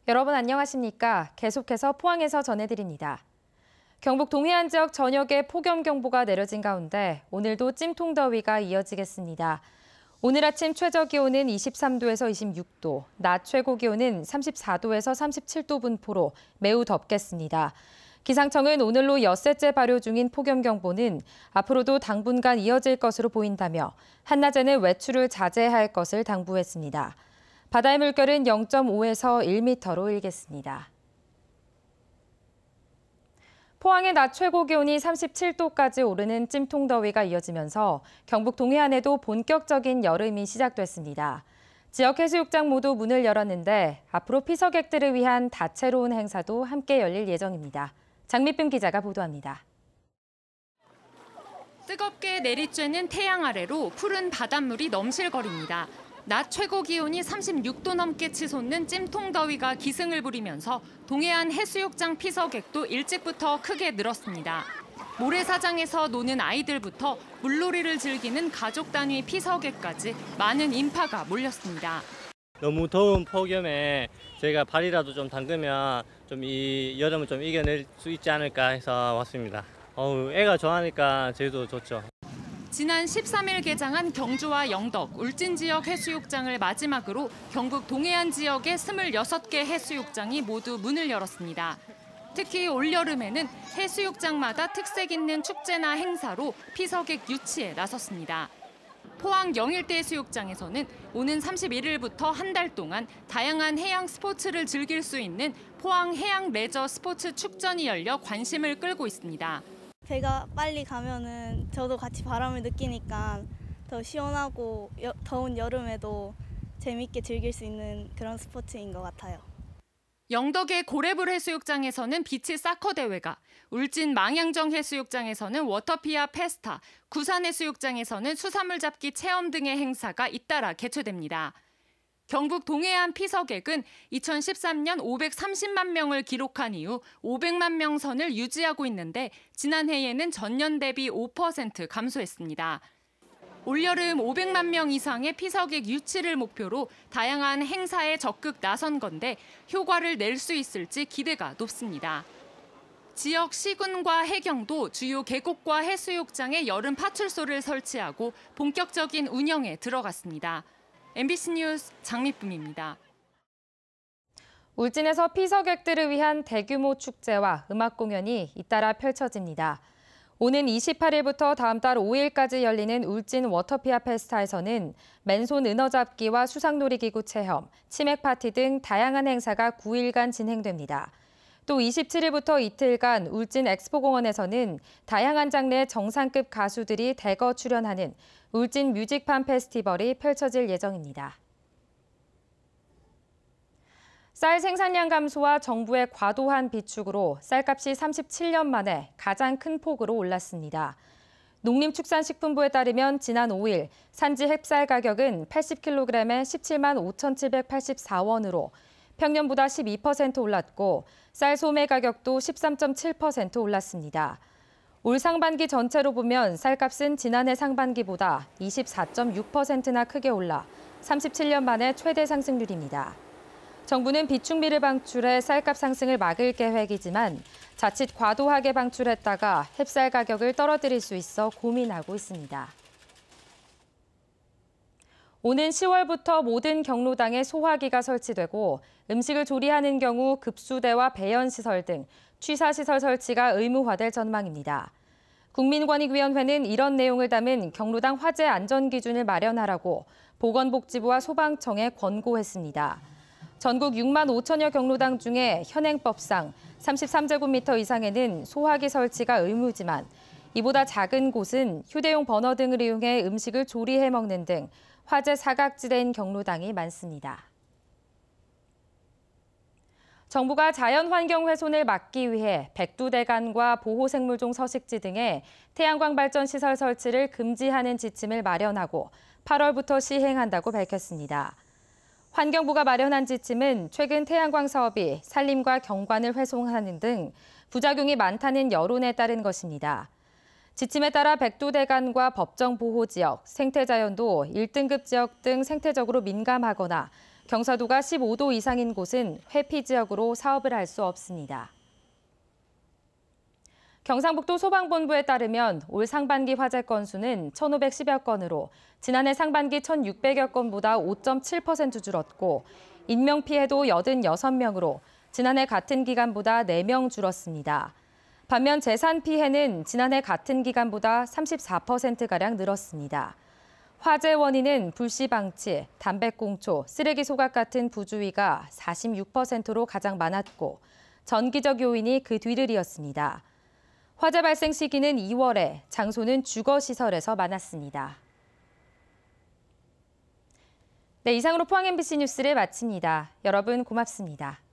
여러분 안녕하십니까? 계속해서 포항에서 전해드립니다. 경북 동해안 지역 전역에 폭염경보가 내려진 가운데 오늘도 찜통더위가 이어지겠습니다. 오늘 아침 최저기온은 23도에서 26도, 낮 최고기온은 34도에서 37도 분포로 매우 덥겠습니다. 기상청은 오늘로 엿새째 발효 중인 폭염경보는 앞으로도 당분간 이어질 것으로 보인다며 한낮에는 외출을 자제해야 할 것을 당부했습니다. 바다의 물결은 0.5에서 1m로 일겠습니다. 포항의 낮 최고 기온이 37도까지 오르는 찜통더위가 이어지면서 경북 동해안에도 본격적인 여름이 시작됐습니다. 지역 해수욕장 모두 문을 열었는데 앞으로 피서객들을 위한 다채로운 행사도 함께 열릴 예정입니다. 장미쁨 기자가 보도합니다. 뜨겁게 내리쬐는 태양 아래로 푸른 바닷물이 넘실거립니다. 낮 최고 기온이 36도 넘게 치솟는 찜통더위가 기승을 부리면서 동해안 해수욕장 피서객도 일찍부터 크게 늘었습니다. 모래사장에서 노는 아이들부터 물놀이를 즐기는 가족 단위 피서객까지 많은 인파가 몰렸습니다. 너무 더운 폭염에 저희가 발이라도 좀 담그면 좀 이 여름을 좀 이겨낼 수 있지 않을까 해서 왔습니다. 애가 좋아하니까 저희도 좋죠. 지난 13일 개장한 경주와 영덕, 울진 지역 해수욕장을 마지막으로 경북 동해안 지역의 26개 해수욕장이 모두 문을 열었습니다. 특히 올여름에는 해수욕장마다 특색 있는 축제나 행사로 피서객 유치에 나섰습니다. 포항 영일대 해수욕장에서는 오는 31일부터 한 달 동안 다양한 해양 스포츠를 즐길 수 있는 포항 해양 레저 스포츠 축전이 열려 관심을 끌고 있습니다. 배가 빨리 가면은 저도 같이 바람을 느끼니까 더 시원하고 더운 여름에도 재밌게 즐길 수 있는 그런 스포츠인 것 같아요. 영덕의 고래불 해수욕장에서는 비치 사커 대회가, 울진 망양정 해수욕장에서는 워터피아 페스타, 구산 해수욕장에서는 수산물 잡기 체험 등의 행사가 잇따라 개최됩니다. 경북 동해안 피서객은 2013년 530만 명을 기록한 이후 500만 명 선을 유지하고 있는데 지난해에는 전년 대비 5% 감소했습니다. 올여름 500만 명 이상의 피서객 유치를 목표로 다양한 행사에 적극 나선 건데 효과를 낼 수 있을지 기대가 높습니다. 지역 시군과 해경도 주요 계곡과 해수욕장에 여름 파출소를 설치하고 본격적인 운영에 들어갔습니다. MBC 뉴스 장미쁨입니다. 울진에서 피서객들을 위한 대규모 축제와 음악 공연이 잇따라 펼쳐집니다. 오는 28일부터 다음 달 5일까지 열리는 울진 워터피아 페스타에서는 맨손 은어잡기와 수상놀이기구 체험, 치맥 파티 등 다양한 행사가 9일간 진행됩니다. 또 27일부터 이틀간 울진 엑스포공원에서는 다양한 장르의 정상급 가수들이 대거 출연하는 울진 뮤직팜 페스티벌이 펼쳐질 예정입니다. 쌀 생산량 감소와 정부의 과도한 비축으로 쌀값이 37년 만에 가장 큰 폭으로 올랐습니다. 농림축산식품부에 따르면 지난 5일 산지 햅쌀 가격은 80kg에 17만 5,784원으로 평년보다 12% 올랐고 쌀 소매 가격도 13.7% 올랐습니다. 올 상반기 전체로 보면 쌀값은 지난해 상반기보다 24.6%나 크게 올라 37년 만에 최대 상승률입니다. 정부는 비축미를 방출해 쌀값 상승을 막을 계획이지만 자칫 과도하게 방출했다가 햅쌀 가격을 떨어뜨릴 수 있어 고민하고 있습니다. 오는 10월부터 모든 경로당에 소화기가 설치되고 음식을 조리하는 경우 급수대와 배연시설 등 취사시설 설치가 의무화될 전망입니다. 국민권익위원회는 이런 내용을 담은 경로당 화재 안전기준을 마련하라고 보건복지부와 소방청에 권고했습니다. 전국 6만 5천여 경로당 중에 현행법상 33제곱미터 이상에는 소화기 설치가 의무지만 이보다 작은 곳은 휴대용 버너 등을 이용해 음식을 조리해 먹는 등 화재 사각지대인 경로당이 많습니다. 정부가 자연환경 훼손을 막기 위해 백두대간과 보호생물종 서식지 등에 태양광 발전 시설 설치를 금지하는 지침을 마련하고 8월부터 시행한다고 밝혔습니다. 환경부가 마련한 지침은 최근 태양광 사업이 산림과 경관을 훼손하는 등 부작용이 많다는 여론에 따른 것입니다. 지침에 따라 백두대간과 법정 보호지역, 생태자연도 1등급 지역 등 생태적으로 민감하거나 경사도가 15도 이상인 곳은 회피 지역으로 사업을 할 수 없습니다. 경상북도 소방본부에 따르면 올 상반기 화재 건수는 1,510여 건으로 지난해 상반기 1,600여 건보다 5.7% 줄었고 인명피해도 86명으로 지난해 같은 기간보다 4명 줄었습니다. 반면 재산 피해는 지난해 같은 기간보다 34%가량 늘었습니다. 화재 원인은 불씨 방치, 담배꽁초, 쓰레기 소각 같은 부주의가 46%로 가장 많았고 전기적 요인이 그 뒤를 이었습니다. 화재 발생 시기는 2월에, 장소는 주거시설에서 많았습니다. 네, 이상으로 포항 MBC 뉴스를 마칩니다. 여러분 고맙습니다.